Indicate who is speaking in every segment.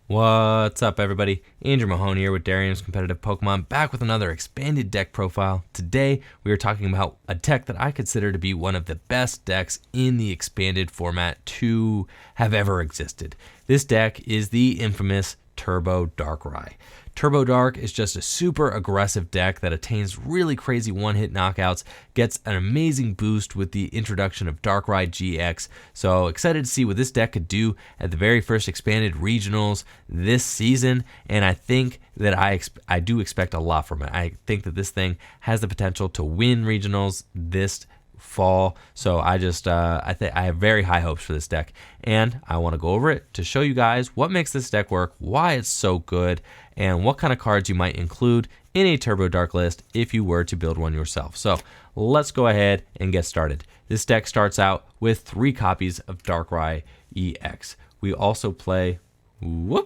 Speaker 1: What's up, everybody? Andrew Mahone here with Darian's Competitive Pokemon, back with another expanded deck profile. Today, we are talking about a deck that I consider to be one of the best decks in the expanded format to have ever existed. This deck is the infamous Turbo Darkrai. Turbo Dark is just a super aggressive deck that attains really crazy one-hit knockouts, gets an amazing boost with the introduction of Darkrai EX. So excited to see what this deck could do at the very first expanded regionals this season, and I think that I do expect a lot from it. I think that this thing has the potential to win regionals this fall, so I have very high hopes for this deck, and I want to go over it to show you guys what makes this deck work, why it's so good, and what kind of cards you might include in a Turbo Dark list if you were to build one yourself. So let's go ahead and get started. This deck starts out with 3 copies of Darkrai EX. We also play 1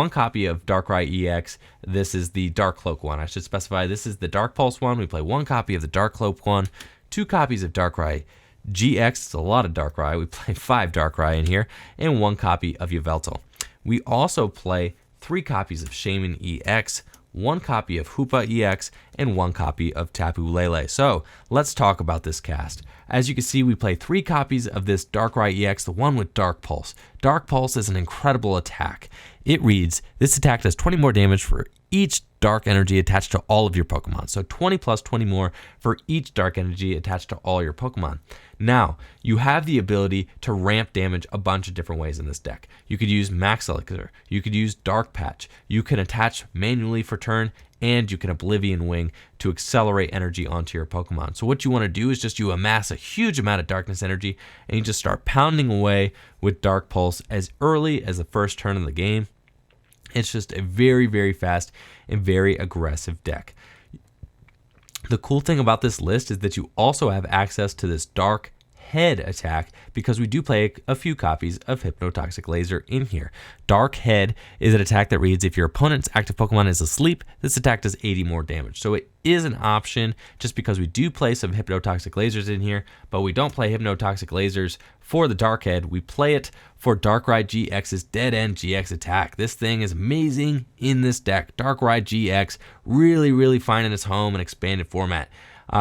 Speaker 1: copy of Darkrai EX. This is the Dark Cloak one. I should specify this is the Dark Pulse one. We play 1 copy of the Dark Cloak one, 2 copies of Darkrai GX. It's a lot of Darkrai. We play 5 Darkrai in here, and 1 copy of Yveltal. We also play 3 copies of Shaman EX, 1 copy of Hoopa EX, and 1 copy of Tapu Lele. So let's talk about this cast. As you can see, we play 3 copies of this Darkrai EX, the one with Dark Pulse. Dark Pulse is an incredible attack. It reads, this attack does 20 more damage for each dark energy attached to all of your Pokemon. So 20 plus 20 more for each dark energy attached to all your Pokemon. Now, you have the ability to ramp damage a bunch of different ways in this deck. You could use Max Elixir, you could use Dark Patch, you can attach manually for turn, and you can Oblivion Wing to accelerate energy onto your Pokemon. So what you want to do is just you amass a huge amount of darkness energy, and you just start pounding away with Dark Pulse as early as the first turn of the game. It's just a very, very fast and very aggressive deck. The cool thing about this list is that you also have access to this Dark Head attack because we do play a few copies of Hypnotoxic Laser in here. Dark Head is an attack that reads, if your opponent's active Pokemon is asleep, this attack does 80 more damage. So it is an option just because we do play some Hypnotoxic Lasers in here, but we don't play Hypnotoxic Lasers for the Dark Head. We play it for Darkrai GX's Dead End GX attack. This thing is amazing in this deck. Darkrai GX really finding its home in expanded format.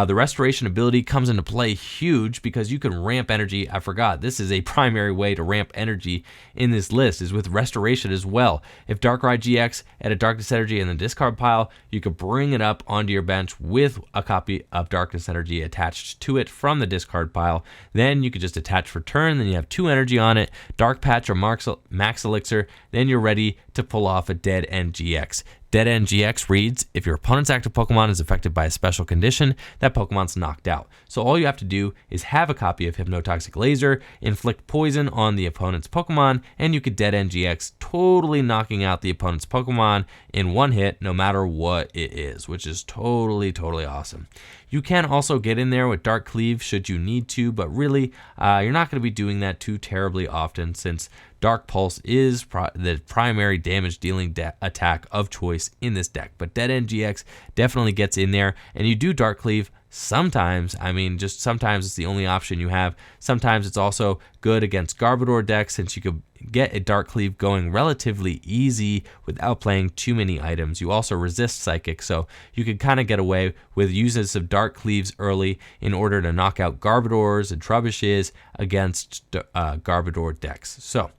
Speaker 1: The restoration ability comes into play huge because you can ramp energy. I forgot, this is a primary way to ramp energy in this list is with restoration as well. If Darkrai GX had a Darkness Energy in the discard pile, you could bring it up onto your bench with a copy of Darkness Energy attached to it from the discard pile. Then you could just attach for turn, then you have 2 energy on it, Dark Patch or Max Elixir, then you're ready to pull off a Dead End GX. Dead End GX reads, if your opponent's active Pokemon is affected by a special condition, that Pokemon's knocked out. So all you have to do is have a copy of Hypnotoxic Laser, inflict poison on the opponent's Pokemon, and you could Dead End GX, totally knocking out the opponent's Pokemon in 1 hit, no matter what it is, which is totally awesome. You can also get in there with Dark Cleave should you need to, but really, you're not going to be doing that too terribly often since Dark Pulse is the primary damage dealing attack of choice in this deck. But Dead End GX definitely gets in there, and you do Dark Cleave sometimes. I mean, just sometimes it's the only option you have. Sometimes it's also good against Garbodor decks since you could get a Dark Cleave going relatively easy without playing too many items. You also resist Psychic, so you can kind of get away with uses of Dark Cleaves early in order to knock out Garbodors and Trubbishes against Garbodor decks. So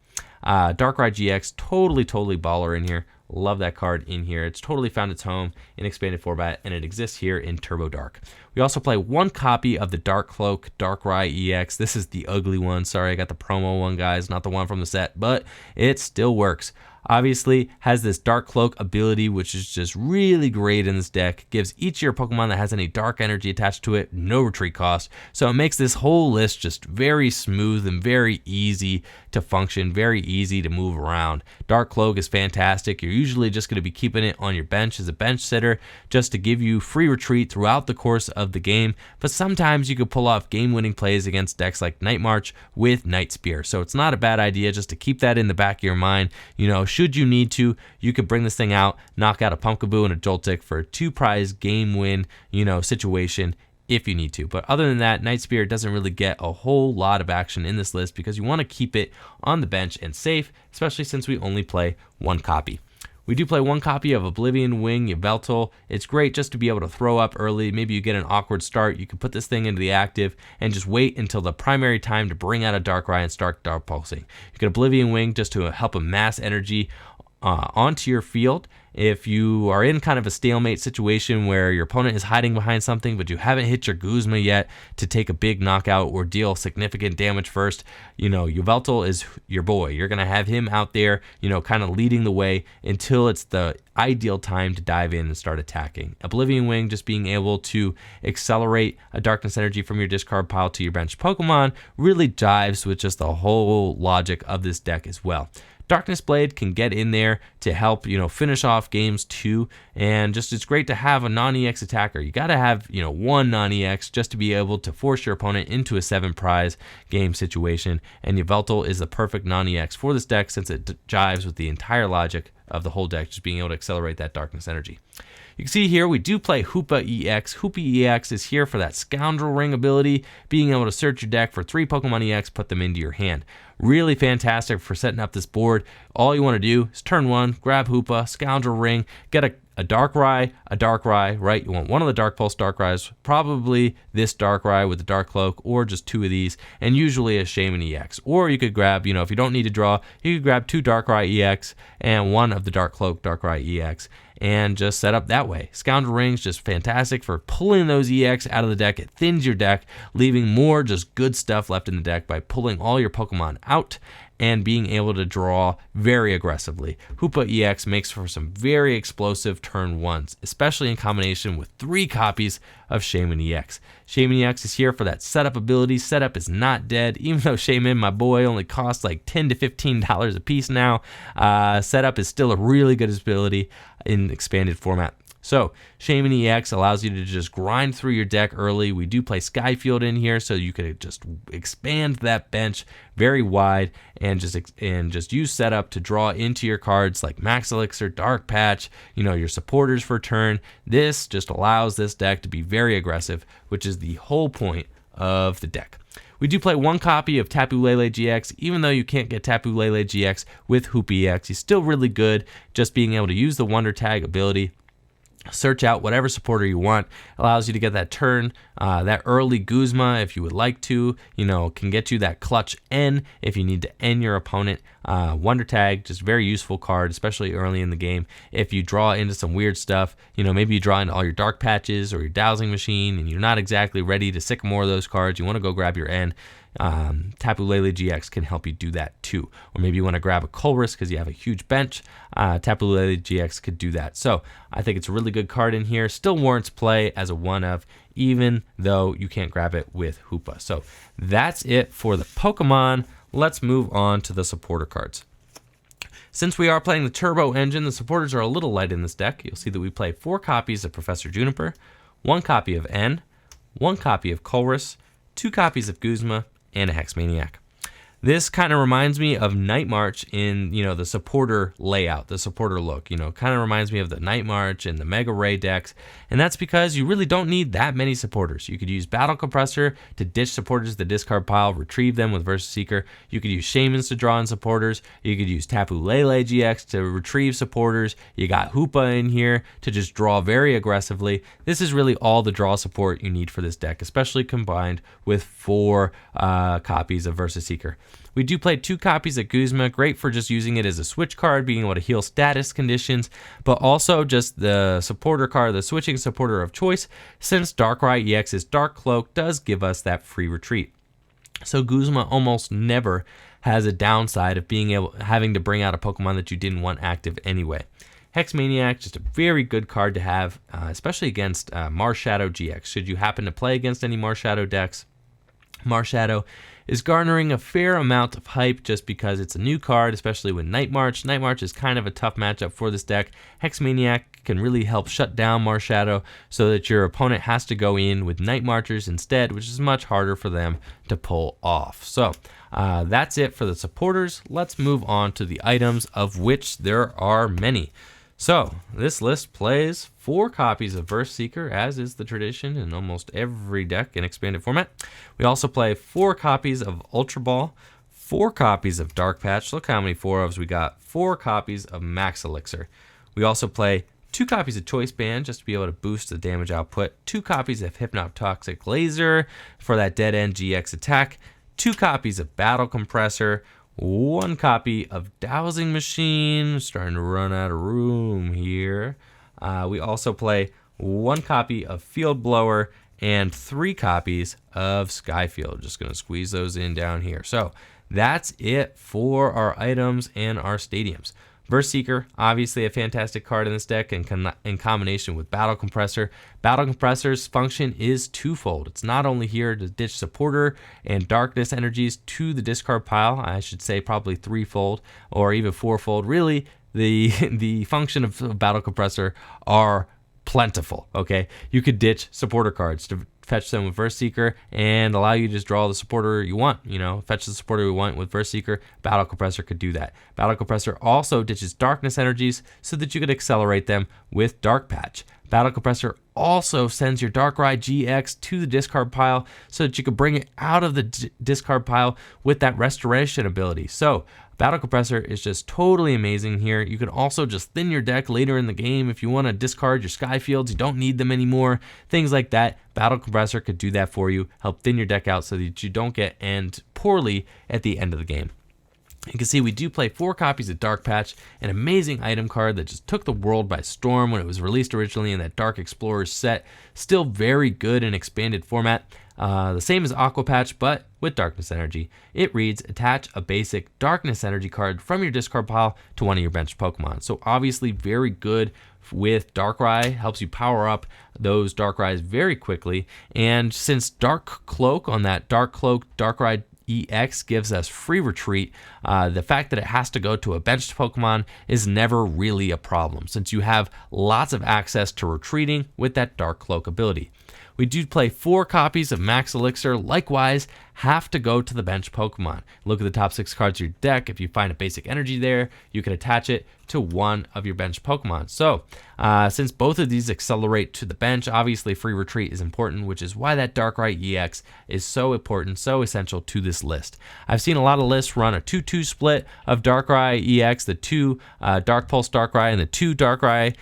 Speaker 1: Darkrai GX, totally baller in here. Love that card in here. It's totally found its home in expanded format, and it exists here in Turbo Dark. We also play 1 copy of the Dark Cloak Darkrai EX. This is the ugly one. Sorry, I got the promo one, guys, not the one from the set, but it still works. Obviously has this Dark Cloak ability, which is just really great in this deck. Gives each of your Pokemon that has any dark energy attached to it no retreat cost. So it makes this whole list just very smooth and very easy to function, very easy to move around. Dark Cloak is fantastic. You're usually just going to be keeping it on your bench as a bench sitter just to give you free retreat throughout the course of the game. But sometimes you could pull off game-winning plays against decks like Night March with Night Spear. So it's not a bad idea just to keep that in the back of your mind. You know, should you need to, you could bring this thing out, knock out a Pumpkaboo and a Joltik for a 2-prize game win, situation if you need to. But other than that, Night Spirit doesn't really get a whole lot of action in this list because you want to keep it on the bench and safe, especially since we only play one copy. We do play one copy of Oblivion Wing Yveltal. It's great just to be able to throw up early. Maybe you get an awkward start. You can put this thing into the active and just wait until the primary time to bring out a Darkrai and start Dark Pulsing. You get Oblivion Wing just to help amass energy onto your field. If you are in kind of a stalemate situation where your opponent is hiding behind something, but you haven't hit your Guzma yet to take a big knockout or deal significant damage first, Yveltal is your boy. You're going to have him out there, kind of leading the way until it's the ideal time to dive in and start attacking. Oblivion Wing, just being able to accelerate a darkness energy from your discard pile to your bench Pokemon, really jives with just the whole logic of this deck as well. Darkness Blade can get in there to help, finish off games too, and just it's great to have a non-EX attacker. You got to have, one non-EX just to be able to force your opponent into a 7-prize game situation, and Yveltal is the perfect non-EX for this deck since it jives with the entire logic of the whole deck, just being able to accelerate that darkness energy. You can see here we do play Hoopa EX. Hoopa EX is here for that Scoundrel Ring ability, being able to search your deck for 3 Pokemon EX, put them into your hand. Really fantastic for setting up this board. All you want to do is turn 1, grab Hoopa, Scoundrel Ring, get a Darkrai, right? You want one of the Dark Pulse Darkrai's, probably this Darkrai with the Dark Cloak, or just 2 of these, and usually a Shaman EX. Or you could grab, if you don't need to draw, you could grab 2 Darkrai EX and 1 of the Dark Cloak Darkrai EX, and just set up that way. Scoundrel Ring's just fantastic for pulling those EX out of the deck. It thins your deck, leaving more just good stuff left in the deck by pulling all your Pokemon out and being able to draw very aggressively. Hoopa EX makes for some very explosive turn 1s, especially in combination with 3 copies of Shaman EX. Shaman EX is here for that setup ability. Setup is not dead, even though Shaman, my boy, only costs like $10 to $15 a piece now. Setup is still a really good ability in expanded format. So Shaman EX allows you to just grind through your deck early. We do play Skyfield in here, so you could just expand that bench very wide and just use setup to draw into your cards like Max Elixir, Dark Patch, your supporters for turn. This just allows this deck to be very aggressive, which is the whole point of the deck. We do play 1 copy of Tapu Lele GX. Even though you can't get Tapu Lele GX with Hoopa EX, he's still really good. Just being able to use the Wonder Tag ability, search out whatever supporter you want, allows you to get that turn, that early Guzma if you would like to, can get you that clutch N if you need to end your opponent. Wonder Tag, just very useful card, especially early in the game. If you draw into some weird stuff, maybe you draw into all your Dark Patches or your Dowsing Machine and you're not exactly ready to sick more of those cards, you want to go grab your N. Tapu Lele GX can help you do that too. Or maybe you want to grab a Colress because you have a huge bench. Tapu Lele GX could do that. So I think it's a really good card in here. Still warrants play as a 1-of, even though you can't grab it with Hoopa. So that's it for the Pokemon. Let's move on to the supporter cards. Since we are playing the Turbo engine, the supporters are a little light in this deck. You'll see that we play 4 copies of Professor Juniper, 1 copy of N, 1 copy of Colress, 2 copies of Guzma, and a Hex Maniac. This kind of reminds me of Night March in, the supporter layout, the supporter look. Kind of reminds me of the Night March and the Mega Ray decks. And that's because you really don't need that many supporters. You could use Battle Compressor to ditch supporters to the discard pile, retrieve them with Versus Seeker. You could use Shamans to draw in supporters. You could use Tapu Lele GX to retrieve supporters. You got Hoopa in here to just draw very aggressively. This is really all the draw support you need for this deck, especially combined with 4 copies of Versus Seeker. We do play 2 copies of Guzma, great for just using it as a switch card, being able to heal status conditions, but also just the supporter card, the switching supporter of choice, since Darkrai EX's Dark Cloak does give us that free retreat. So Guzma almost never has a downside of having to bring out a Pokemon that you didn't want active anyway. Hex Maniac, just a very good card to have, especially against Marshadow GX. Should you happen to play against any Marshadow decks, Marshadow is garnering a fair amount of hype just because it's a new card, especially with Night March. Night March is kind of a tough matchup for this deck. Hex Maniac can really help shut down Marshadow so that your opponent has to go in with Night Marchers instead, which is much harder for them to pull off. So that's it for the supporters. Let's move on to the items, of which there are many. So this list plays 4 copies of Verse Seeker, as is the tradition in almost every deck in expanded format. We also play 4 copies of Ultra Ball, 4 copies of Dark Patch. Look how many 4 ofs we got. 4 copies of Max Elixir. We also play 2 copies of Choice Band just to be able to boost the damage output. 2 copies of Hypnotoxic Laser for that dead end GX attack. 2 copies of Battle Compressor. 1 copy of Dowsing Machine. Starting to run out of room here. We also play 1 copy of Field Blower and 3 copies of Skyfield. Just going to squeeze those in down here. So that's it for our items and our stadiums. Verse Seeker, obviously a fantastic card in this deck in combination with Battle Compressor. Battle Compressor's function is twofold. It's not only here to ditch Supporter and Darkness energies to the discard pile, I should say probably threefold or even fourfold. Really, the function of Battle Compressor are plentiful, okay? You could ditch Supporter cards to fetch them with Verse Seeker and allow you to just draw the supporter you want, fetch the supporter you want with Verse Seeker. Battle Compressor could do that. Battle Compressor also ditches Darkness energies so that you could accelerate them with Dark Patch. Battle Compressor also sends your Darkrai GX to the discard pile so that you could bring it out of the discard pile with that restoration ability. So Battle Compressor is just totally amazing here. You can also just thin your deck later in the game if you want to discard your Skyfields. You don't need them anymore. Things like that. Battle Compressor could do that for you. Help thin your deck out so that you don't get end poorly at the end of the game. You can see we do play 4 copies of Dark Patch, an amazing item card that just took the world by storm when it was released originally in that Dark Explorers set. Still very good in expanded format. The same as Aqua Patch, but with Darkness Energy. It reads, attach a basic Darkness Energy card from your discard pile to one of your bench Pokemon. So obviously very good with Darkrai, helps you power up those Darkrai's very quickly. And since Dark Cloak on that Dark Cloak Darkrai EX gives us free retreat, the fact that it has to go to a benched Pokemon is never really a problem, since you have lots of access to retreating with that Dark Cloak ability. We do play 4 copies of Max Elixir, likewise have to go to the bench Pokemon. Look at the top 6 cards of your deck. If you find a basic energy there, you can attach it to one of your bench Pokemon. So since both of these accelerate to the bench, obviously free retreat is important, which is why that Darkrai EX is so important, so essential to this list. I've seen a lot of lists run a 2-2 split of Darkrai EX, the 2 Dark Pulse Darkrai and the 2 Darkrai,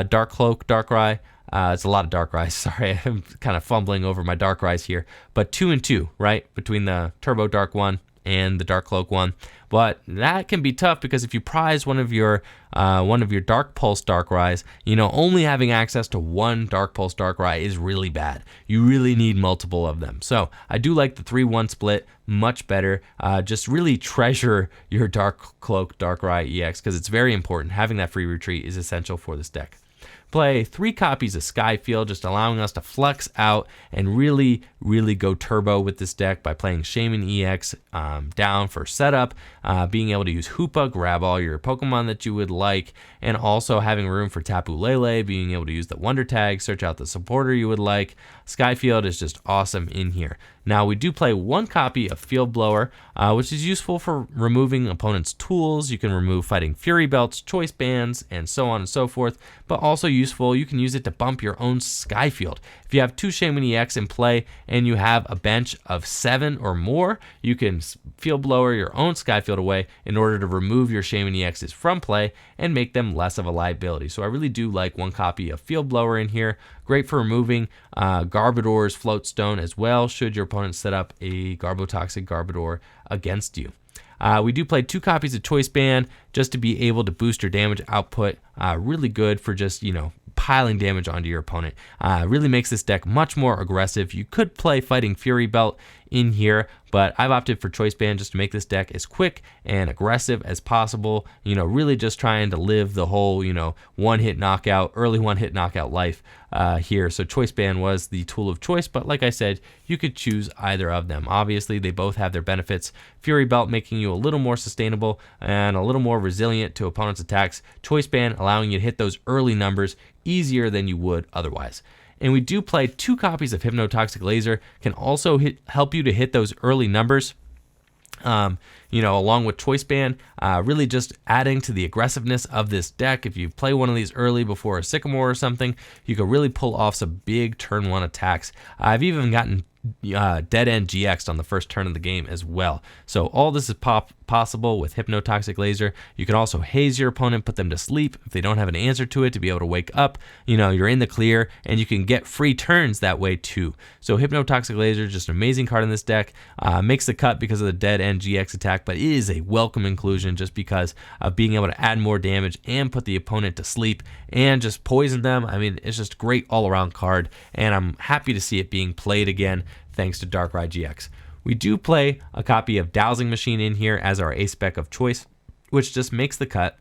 Speaker 1: Dark Cloak Darkrai. It's a lot of Darkrai's. Sorry, I'm kind of fumbling over my Darkrai's here. But 2 and 2, right? Between the Turbo Dark one and the Dark Cloak one. But that can be tough because if you prize one of your Dark Pulse Darkrai's, only having access to one Dark Pulse Darkrai is really bad. You really need multiple of them. So I do like the 3-1 split much better. Just really treasure your Dark Cloak Darkrai EX because it's very important. Having that free retreat is essential for this deck. Play 3 copies of Skyfield, just allowing us to flex out and really go turbo with this deck by playing Shaman EX down for setup, being able to use Hoopa, grab all your Pokemon that you would like, and also having room for Tapu Lele, being able to use the Wonder Tag, search out the supporter you would like. Skyfield is just awesome in here. Now, we do play 1 copy of Field Blower, which is useful for removing opponents' tools. You can remove Fighting Fury Belts, Choice Bands, and so on and so forth, but also useful, you can use it to bump your own Skyfield. If you have 2 Shaman EX in play and you have a bench of 7 or more, you can Field Blower your own Skyfield away in order to remove your Shaman EXs from play and make them less of a liability. So I really do like 1 copy of Field Blower in here. Great for removing Garbodor's Floatstone as well, should your opponent set up a Garbotoxic Garbodor against you. We do play 2 copies of Choice Band just to be able to boost your damage output. Really good for just, piling damage onto your opponent. Really makes this deck much more aggressive. You could play Fighting Fury Belt in here, but I've opted for Choice Band just to make this deck as quick and aggressive as possible. Really just trying to live the whole, one-hit knockout, early one-hit knockout life here. So Choice Band was the tool of choice, but like I said, you could choose either of them. Obviously, they both have their benefits. Fury Belt making you a little more sustainable and a little more resilient to opponents' attacks. Choice Band allowing you to hit those early numbers easier than you would otherwise. And we do play 2 copies of Hypnotoxic Laser, can also help you to hit those early numbers. along with Choice Band, really just adding to the aggressiveness of this deck. If you play one of these early before a Sycamore or something, you could really pull off some big turn 1 attacks. I've even gotten Dead End GX'd on the first turn of the game as well. So all this is possible with Hypnotoxic Laser. You can also haze your opponent, put them to sleep if they don't have an answer to it, to be able to wake up. You're in the clear, and you can get free turns that way too. So Hypnotoxic Laser is just an amazing card in this deck. Makes the cut because of the Dead End GX attack, but it is a welcome inclusion just because of being able to add more damage and put the opponent to sleep and just poison them. I mean, it's just a great all-around card, and I'm happy to see it being played again thanks to Darkrai GX. We do play a copy of Dowsing Machine in here as our ace spec of choice, which just makes the cut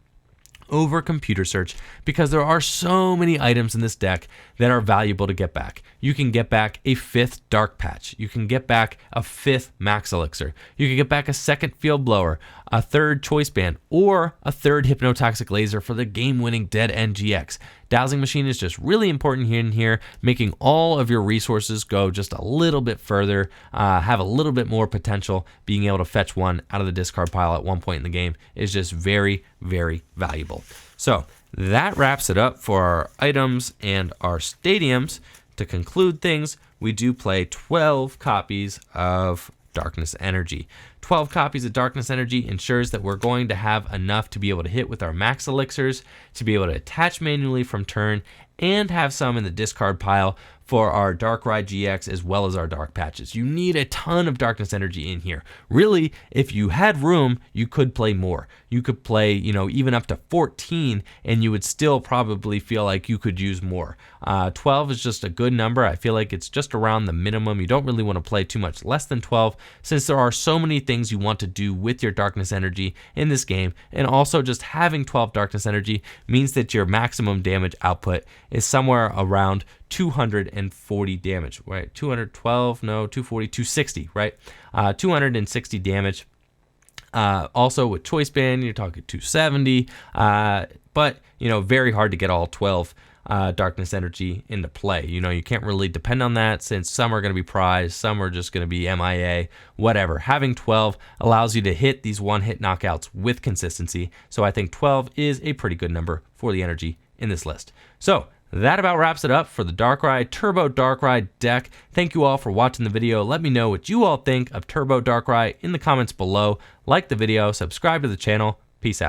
Speaker 1: over Computer Search because there are so many items in this deck that are valuable to get back. You can get back a 5th Dark Patch. You can get back a 5th Max Elixir. You can get back a 2nd Field Blower, a 3rd Choice Band, or a 3rd Hypnotoxic Laser for the game-winning Dead End GX. Dowsing Machine is just really important in here, making all of your resources go just a little bit further, have a little bit more potential. Being able to fetch one out of the discard pile at one point in the game is just very, very valuable. So that wraps it up for our items and our stadiums. To conclude things, we do play 12 copies of Darkness Energy. 12 copies of Darkness Energy ensures that we're going to have enough to be able to hit with our Max Elixirs, to be able to attach manually from turn, and have some in the discard pile for our Darkrai GX as well as our Dark Patches. You need a ton of Darkness Energy in here. Really, if you had room, you could play more. You could play, even up to 14, and you would still probably feel like you could use more. 12 is just a good number. I feel like it's just around the minimum. You don't really want to play too much less than 12, since there are so many things you want to do with your Darkness Energy in this game, and also just having 12 Darkness Energy means that your maximum damage output is somewhere around 240 damage, right? 212, no, 240, 260, right? 260 damage. Also with Choice Band, you're talking 270, but, very hard to get all 12 Darkness Energy into play. You can't really depend on that, since some are going to be prized, some are just going to be MIA, whatever. Having 12 allows you to hit these one-hit knockouts with consistency, so I think 12 is a pretty good number for the energy in this list. So that about wraps it up for the Darkrai Turbo Darkrai deck. Thank you all for watching the video. Let me know what you all think of Turbo Darkrai in the comments below. Like the video, subscribe to the channel. Peace out.